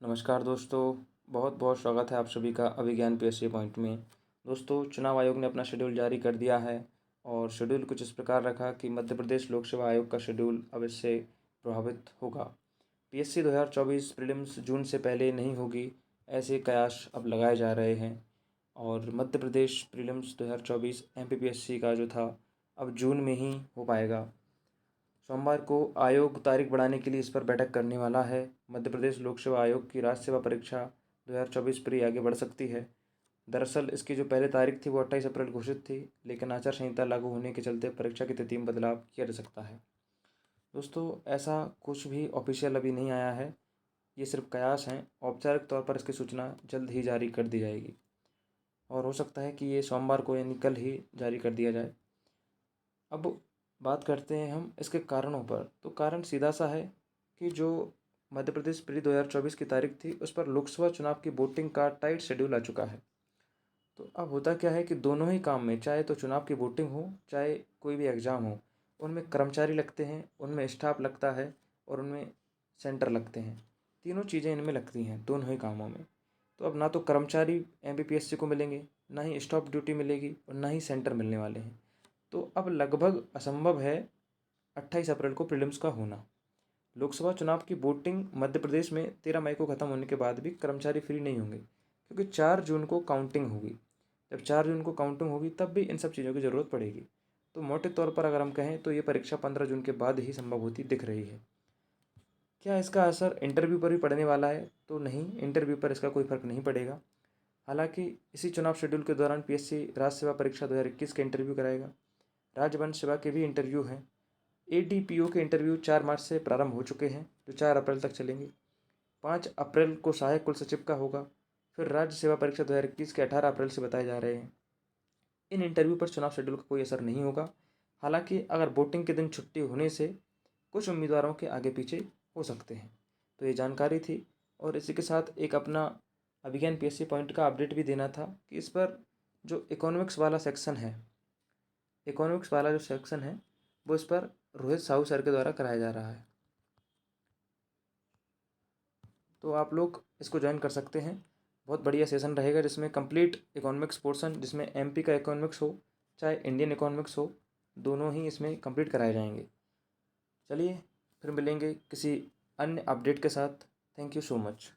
नमस्कार दोस्तों, बहुत बहुत स्वागत है आप सभी का अभिज्ञान पीएससी पॉइंट में। दोस्तों, चुनाव आयोग ने अपना शेड्यूल जारी कर दिया है और शेड्यूल कुछ इस प्रकार रखा कि मध्य प्रदेश लोक सेवा आयोग का शेड्यूल अब इससे प्रभावित होगा। पीएससी 2024 प्रीलिम्स जून से पहले नहीं होगी, ऐसे कयास अब लगाए जा रहे हैं और मध्य प्रदेश प्रीलिम्स 2024 एमपीपीएससी का जो था अब जून में ही हो पाएगा। सोमवार को आयोग तारीख बढ़ाने के लिए इस पर बैठक करने वाला है। मध्य प्रदेश लोक सेवा आयोग की राज्य सेवा परीक्षा 2024 पर ही आगे बढ़ सकती है। दरअसल इसकी जो पहले तारीख थी वो 28 अप्रैल घोषित थी, लेकिन आचार संहिता लागू होने के चलते परीक्षा की तिथि में बदलाव किया जा सकता है। दोस्तों, ऐसा कुछ भी ऑफिशियल अभी नहीं आया है, ये सिर्फ कयास हैं। औपचारिक तौर पर इसकी सूचना जल्द ही जारी कर दी जाएगी और हो सकता है कि ये सोमवार को यानी कल ही जारी कर दिया जाए। अब बात करते हैं हम इसके कारणों पर। तो कारण सीधा सा है कि जो मध्य प्रदेश प्री 2024 की तारीख थी उस पर लोकसभा चुनाव की वोटिंग का टाइट शेड्यूल आ चुका है। तो अब होता क्या है कि दोनों ही काम में, चाहे तो चुनाव की वोटिंग हो चाहे कोई भी एग्ज़ाम हो, उनमें कर्मचारी लगते हैं, उनमें स्टाफ लगता है और उनमें सेंटर लगते हैं। तीनों चीज़ें इनमें लगती हैं दोनों ही कामों में। तो अब ना तो कर्मचारी एमपीपीएससी को मिलेंगे, ना ही स्टाफ ड्यूटी मिलेगी और ना ही सेंटर मिलने वाले हैं। तो अब लगभग असंभव है 28 अप्रैल को प्रीलिम्स का होना। लोकसभा चुनाव की वोटिंग मध्य प्रदेश में 13 मई को ख़त्म होने के बाद भी कर्मचारी फ्री नहीं होंगे, क्योंकि 4 जून को काउंटिंग होगी। जब 4 जून को काउंटिंग होगी तब भी इन सब चीज़ों की ज़रूरत पड़ेगी। तो मोटे तौर पर अगर हम कहें तो ये परीक्षा 15 जून के बाद ही संभव होती दिख रही है। क्या इसका असर इंटरव्यू पर भी पड़ने वाला है? तो नहीं, इंटरव्यू पर इसका कोई फ़र्क नहीं पड़ेगा। हालांकि इसी चुनाव शेड्यूल के दौरान पीएससी राज्य सेवा परीक्षा 2021 के इंटरव्यू कराएगा। राज्य वन सेवा के भी इंटरव्यू हैं। एडीपीओ के इंटरव्यू 4 मार्च से प्रारंभ हो चुके हैं, जो 4 अप्रैल तक चलेंगे। 5 अप्रैल को सहायक कुल सचिव का होगा। फिर राज्य सेवा परीक्षा 2021 के 18 अप्रैल से बताए जा रहे हैं। इन इंटरव्यू पर चुनाव शेड्यूल का कोई असर नहीं होगा। हालांकि अगर वोटिंग के दिन छुट्टी होने से कुछ उम्मीदवारों के आगे पीछे हो सकते हैं। तो ये जानकारी थी और इसी के साथ एक अपना अभिज्ञान पीएससी पॉइंट का अपडेट भी देना था कि इस पर जो इकोनॉमिक्स वाला सेक्शन है, वो इस पर रोहित साहू सर के द्वारा कराया जा रहा है। तो आप लोग इसको ज्वाइन कर सकते हैं। बहुत बढ़िया सेशन रहेगा जिसमें कंप्लीट इकोनॉमिक्स पोर्शन, जिसमें एमपी का इकोनॉमिक्स हो चाहे इंडियन इकोनॉमिक्स हो, दोनों ही इसमें कंप्लीट कराए जाएंगे। चलिए फिर मिलेंगे किसी अन्य अपडेट के साथ। Thank you so much.